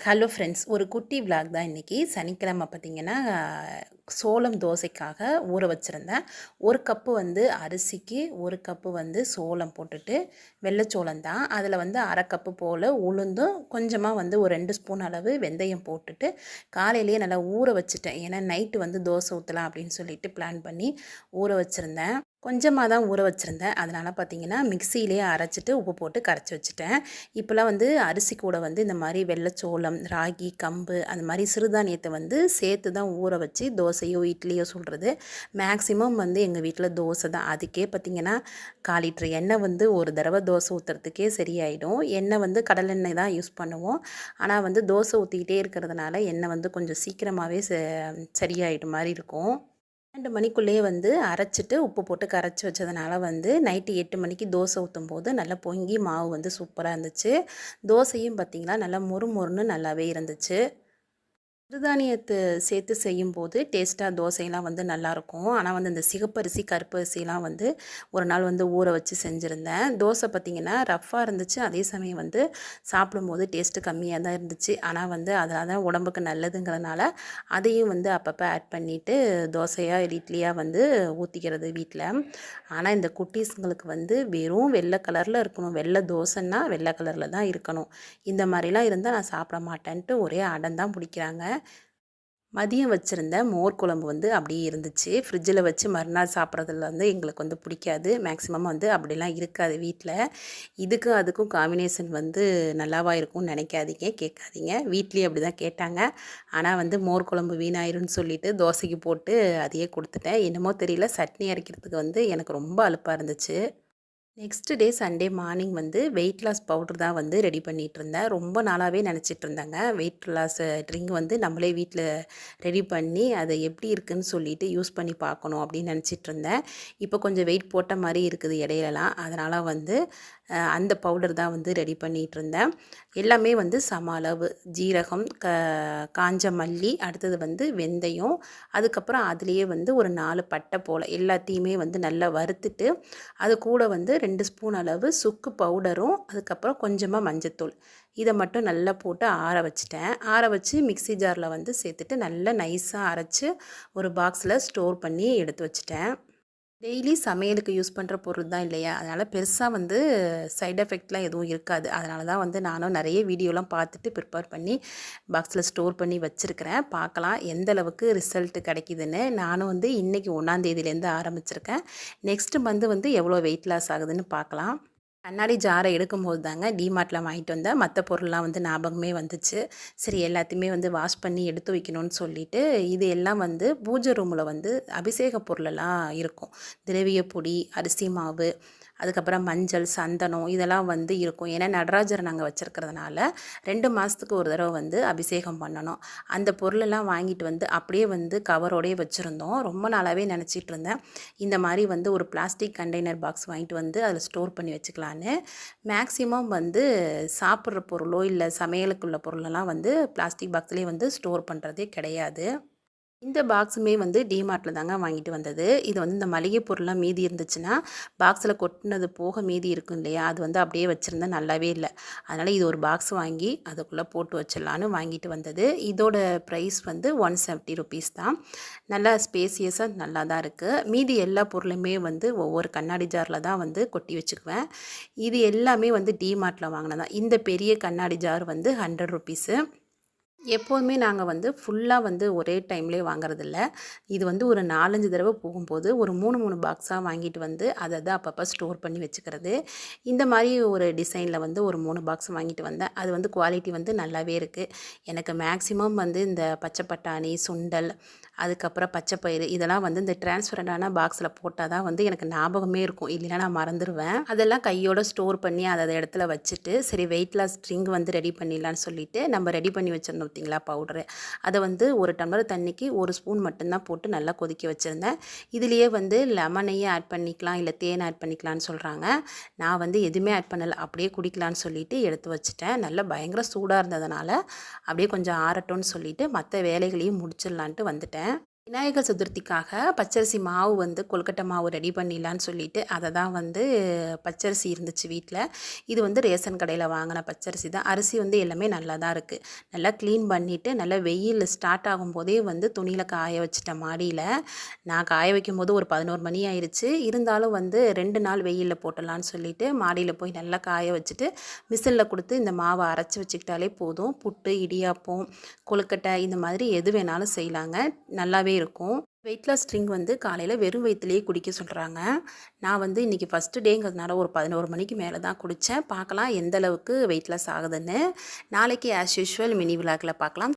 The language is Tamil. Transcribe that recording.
ஹலோ ஃப்ரெண்ட்ஸ், ஒரு குட்டி விளாக் தான் இன்றைக்கி. சனிக்கிழமை பார்த்திங்கன்னா, சோளம் தோசைக்காக ஊற வச்சுருந்தேன். ஒரு கப்பு வந்து அரிசிக்கு ஒரு கப்பு வந்து சோளம் போட்டுட்டு, வெள்ளைச்சோளம் தான், அதில் வந்து அரை கப்பு போல் உளுந்தும் கொஞ்சமாக வந்து ஒரு 2 ஸ்பூன் அளவு வெந்தயம் போட்டுட்டு காலையிலேயே நல்லா ஊற வச்சுட்டேன். ஏன்னா நைட்டு வந்து தோசை ஊற்றலாம் அப்படின்னு சொல்லிட்டு பிளான் பண்ணி ஊற வச்சுருந்தேன். கொஞ்சமாக தான் ஊற வச்சுருந்தேன். அதனால் பார்த்திங்கன்னா மிக்சியிலேயே அரைச்சிட்டு உப்பு போட்டு கரைச்சி வச்சுட்டேன். இப்போலாம் வந்து அரிசி கூட வந்து இந்த மாதிரி வெள்ளைச்சோளம், ராகி, கம்பு அந்த மாதிரி சிறுதானியத்தை வந்து சேர்த்து தான் ஊற வச்சு தோசையோ இட்லியோ சுடுறது. மேக்ஸிமம் வந்து எங்கள் வீட்டில் தோசை தான். அதுக்கே பார்த்திங்கன்னா 1/4 லிட்டர் எண்ணெய் வந்து ஒரு தடவை தோசை ஊற்றுறதுக்கே சரியாயிடும். எண்ணெய் வந்து கடலெண்ணெய் தான் யூஸ் பண்ணுவோம். ஆனால் வந்து தோசை ஊற்றிக்கிட்டே இருக்கிறதுனால எண்ணெய் வந்து கொஞ்சம் சீக்கிரமாகவே சரியாயிடும் மாதிரி இருக்கும். 2 மணிக்குள்ளேயே வந்து அரைச்சிட்டு உப்பு போட்டு கரைச்சி வச்சதுனால வந்து நைட்டு 8 மணிக்கு தோசை ஊற்றும் போது நல்லா பொங்கி மாவு வந்து சூப்பராக இருந்துச்சு. தோசையும் பார்த்திங்கன்னா நல்லா மொறு மொறுன்னு நல்லாவே இருந்துச்சு. சிறுதானியத்தை சேர்த்து செய்யும்போது டேஸ்ட்டாக தோசையெல்லாம் வந்து நல்லாயிருக்கும். ஆனால் வந்து இந்த சிகப்பரிசி, கருப்பரிசிலாம் வந்து ஒரு நாள் வந்து ஊற வச்சு செஞ்சுருந்தேன். தோசை பார்த்திங்கன்னா ரஃப்பாக இருந்துச்சு. அதே சமயம் வந்து சாப்பிடும்போது டேஸ்ட்டு கம்மியாக தான் இருந்துச்சு. ஆனால் வந்து அதனால தான் உடம்புக்கு நல்லதுங்கிறதுனால அதையும் வந்து அப்பப்போ ஆட் பண்ணிவிட்டு தோசையாக இட்லியாக வந்து ஊற்றிக்கிறது வீட்டில். ஆனால் இந்த குட்டீஸுங்களுக்கு வந்து வெறும் வெள்ளை கலரில் இருக்கணும். வெள்ளை தோசைன்னா வெள்ளை கலரில் தான் இருக்கணும். இந்த மாதிரிலாம் இருந்தால் நான் சாப்பிட மாட்டேன்ட்டு ஒரே அடம் தான் பிடிக்கிறாங்க. மதியம் வச்சுருந்த மோர் குழம்பு வந்து அப்படியே இருந்துச்சு. ஃப்ரிட்ஜில் வச்சு மறுநாள் சாப்பிட்றதுல வந்து எங்களுக்கு வந்து பிடிக்காது. மேக்ஸிமம் வந்து அப்படிலாம் இருக்காது வீட்டில். இதுக்கும் அதுக்கும் காம்பினேஷன் வந்து நல்லாவா இருக்கும்னு நினைக்காதீங்க, கேட்காதீங்க. வீட்லேயும் அப்படி தான் கேட்டாங்க. ஆனால் வந்து மோர் குழம்பு வீணாயிரும்னு சொல்லிவிட்டு தோசைக்கு போட்டு அதையே கொடுத்துட்டேன். என்னமோ தெரியல, சட்னி அரைக்கிறதுக்கு வந்து எனக்கு ரொம்ப அலுப்பாக இருந்துச்சு. நெக்ஸ்ட் டே சண்டே மார்னிங் வந்து வெயிட் லாஸ் பவுடர் தான் வந்து ரெடி பண்ணிகிட்டு இருந்தேன். ரொம்ப நாளாகவே நினச்சிட்டு இருந்தேங்க வெயிட் லாஸ் ட்ரிங்க் வந்து நம்மளே வீட்டில் ரெடி பண்ணி அதை எப்படி இருக்குதுன்னு சொல்லிட்டு யூஸ் பண்ணி பார்க்கணும் அப்படின்னு நினச்சிட்டு இருந்தேன். இப்போ கொஞ்சம் வெயிட் போட்ட மாதிரி இருக்குது இடையிலலாம். அதனால் வந்து அந்த பவுடர் தான் வந்து ரெடி பண்ணிகிட்டு இருந்தேன். எல்லாமே வந்து சம அளவு ஜீரகம், காஞ்ச மல்லி, அடுத்தது வந்து வெந்தயம், அதுக்கப்புறம் அதுலேயே வந்து ஒரு 4 பட்டை போல் எல்லாத்தையுமே வந்து நல்லா வறுத்துட்டு அது கூட வந்து 2 ஸ்பூன் அளவு சுக்கு பவுடரும், அதுக்கப்புறம் கொஞ்சமாக மஞ்சத்தூள், இதை மட்டும் நல்லா போட்டு ஆற வச்சுட்டேன். ஆற வச்சு மிக்ஸி ஜாரில் வந்து சேர்த்துட்டு நல்லா நைஸாக அரைச்சி ஒரு பாக்ஸில் ஸ்டோர் பண்ணி எடுத்து வச்சுட்டேன். டெய்லி சமையலுக்கு யூஸ் பண்ணுற பொருள் தான் இல்லையா, அதனால் பெருசாக வந்து சைட் எஃபெக்ட்லாம் எதுவும் இருக்காது. அதனால தான் வந்து நானும் நிறைய வீடியோலாம் பார்த்துட்டு ப்ரிப்பேர் பண்ணி பாக்ஸில் ஸ்டோர் பண்ணி வச்சுருக்கிறேன். பார்க்கலாம் எந்த அளவுக்கு ரிசல்ட் கிடைக்கிதுன்னு. நானும் வந்து இன்றைக்கி 1ஆம் தேதியிலேருந்து ஆரம்பிச்சிருக்கேன். நெக்ஸ்ட் மந்த் வந்து எவ்வளோ வெயிட் லாஸ் ஆகுதுன்னு பார்க்கலாம். கண்ணாடி ஜாரை எடுக்கும்போது தாங்க டிமார்ட்டில் வாங்கிட்டு வந்தேன். மற்ற பொருள்லாம் வந்து ஞாபகமே வந்துச்சு. சரி எல்லாத்தையுமே வந்து வாஷ் பண்ணி எடுத்து வைக்கணும்னு சொல்லிவிட்டு இது எல்லாம் வந்து பூஜை ரூமில் வந்து அபிஷேக பொருளெல்லாம் இருக்கும். திரவிய பொடி, அரிசி மாவு, அதுக்கப்புறம் மஞ்சள், சந்தனம் இதெல்லாம் வந்து இருக்கும். ஏன்னா நடராஜர் நாங்கள் வச்சுருக்கிறதுனால 2 மாதத்துக்கு ஒரு தடவை வந்து அபிஷேகம் பண்ணணும். அந்த பொருளெல்லாம் வாங்கிட்டு வந்து அப்படியே வந்து கவரோடையே வச்சுருந்தோம். ரொம்ப நாளாகவே நினச்சிட்டு இருந்தேன் இந்த மாதிரி வந்து ஒரு பிளாஸ்டிக் கண்டெய்னர் பாக்ஸ் வாங்கிட்டு வந்து அதில் ஸ்டோர் பண்ணி வச்சுக்கலான்னு. மேக்ஸிமம் வந்து சாப்பிட்ற பொருளோ இல்லை சமையலுக்குள்ள பொருளெல்லாம் வந்து பிளாஸ்டிக் பாக்ஸ்லேயே வந்து ஸ்டோர் பண்ணுறதே கிடையாது. இந்த பாக்ஸுமே வந்து டிமார்ட்டில் தாங்க வாங்கிட்டு வந்தது. இது வந்து இந்த மளிகை பொருள்லாம் மீதி இருந்துச்சுன்னா பாக்ஸில் கொட்டினது போக மீதி இருக்கும் இல்லையா, அது வந்து அப்படியே வச்சுருந்தா நல்லாவே இல்லை. அதனால் இது ஒரு பாக்ஸ் வாங்கி அதுக்குள்ளே போட்டு வச்சிடலான்னு வாங்கிட்டு வந்தது. இதோட ப்ரைஸ் வந்து 170 ருபீஸ் தான். நல்லா ஸ்பேசியஸாக நல்லா தான் இருக்குது. மீதி எல்லா பொருளுமே வந்து ஒவ்வொரு கண்ணாடி ஜாரில் தான் வந்து கொட்டி வச்சுக்குவேன். இது எல்லாமே வந்து டிமார்ட்டில் வாங்கினதான். இந்த பெரிய கண்ணாடி ஜார் வந்து 100 ருபீஸு. எப்போதுமே நாங்கள் வந்து ஃபுல்லாக வந்து ஒரே டைம்லேயே வாங்குறதில்ல. இது வந்து ஒரு 4, 5 தடவை போகும்போது ஒரு 3, 3 பாக்ஸாக வாங்கிட்டு வந்து அதை அப்பப்போ ஸ்டோர் பண்ணி வச்சுக்கிறது. இந்த மாதிரி ஒரு டிசைனில் வந்து ஒரு 3 பாக்ஸ் வாங்கிட்டு வந்தேன். அது வந்து குவாலிட்டி வந்து நல்லாவே இருக்குது. எனக்கு மேக்ஸிமம் வந்து இந்த பச்சை பட்டாணி, சுண்டல், அதுக்கப்புறம் பச்சைப்பயிறு இதெல்லாம் வந்து இந்த டிரான்ஸ்பரண்டான பாக்ஸில் போட்டால் தான் வந்து எனக்கு ஞாபகமே இருக்கும். இல்லைன்னா நான் மறந்துடுவேன். அதெல்லாம் கையோடு ஸ்டோர் பண்ணி அதை இடத்துல வச்சுட்டு சரி வெயிட் லாஸ் ட்ரிங்க் வந்து ரெடி பண்ணிடலான்னு சொல்லிவிட்டு நம்ம ரெடி பண்ணி வச்சிருந்தோம் பார்த்தீங்களா பவுடரு, அதை வந்து ஒரு டம்ளர் தண்ணிக்கு 1 ஸ்பூன் மட்டும்தான் போட்டு நல்லா கொதிக்க வச்சுருந்தேன். இதுலேயே வந்து லெமனையும் ஆட் பண்ணிக்கலாம், இல்லை தேன் ஆட் பண்ணிக்கலான்னு சொல்கிறாங்க. நான் வந்து எதுவுமே ஆட் பண்ணலை, அப்படியே குடிக்கலான்னு சொல்லிவிட்டு எடுத்து வச்சுட்டேன். நல்லா பயங்கர சூடாக இருந்ததுனால அப்படியே கொஞ்சம் ஆறட்டும்னு சொல்லிவிட்டு மற்ற வேலைகளையும் முடிச்சிடலான்ட்டு வந்துட்டேன். விநாயகர் சதுர்த்திக்காக பச்சரிசி மாவு வந்து கொழுக்கட்டை மாவு ரெடி பண்ணிடலான்னு சொல்லிட்டு அதை தான் வந்து பச்சரிசி இருந்துச்சு வீட்டில். இது வந்து ரேஷன் கடையில் வாங்கின பச்சரிசி தான். அரிசி வந்து எல்லாமே நல்லா தான் இருக்குது. நல்லா க்ளீன் பண்ணிவிட்டு நல்லா வெயில் ஸ்டார்ட் ஆகும்போதே வந்து துணியில் காய வச்சுட்டேன் மாடியில். நான் காய வைக்கும்போது ஒரு 11 மணி ஆயிடுச்சு. இருந்தாலும் வந்து 2 நாள் வெயிலில் போட்டலான்னு சொல்லிட்டு மாடியில் போய் நல்லா காய வச்சுட்டு மிஷினில் கொடுத்து இந்த மாவை அரைச்சி வச்சுக்கிட்டாலே போதும். புட்டு, இடியாப்பம், கொழுக்கட்டை இந்த மாதிரி எது வேணாலும் செய்யலாங்க. நல்லாவே இருக்கும். வெயிட் லாஸ் ட்ரிங்க் வந்து காலையில் வெறும் வயிற்றுலேயே குடிக்க சொல்கிறாங்க. நான் வந்து இன்றைக்கி ஃபஸ்ட்டு டேங்கிறதுனால ஒரு 11 மணிக்கு மேலே தான் குடித்தேன். பார்க்கலாம் எந்த அளவுக்கு வெயிட் லாஸ் ஆகுதுன்னு. நாளைக்கு ஆஸ் யூஷுவல் மினி விலாகில் பார்க்கலாம்.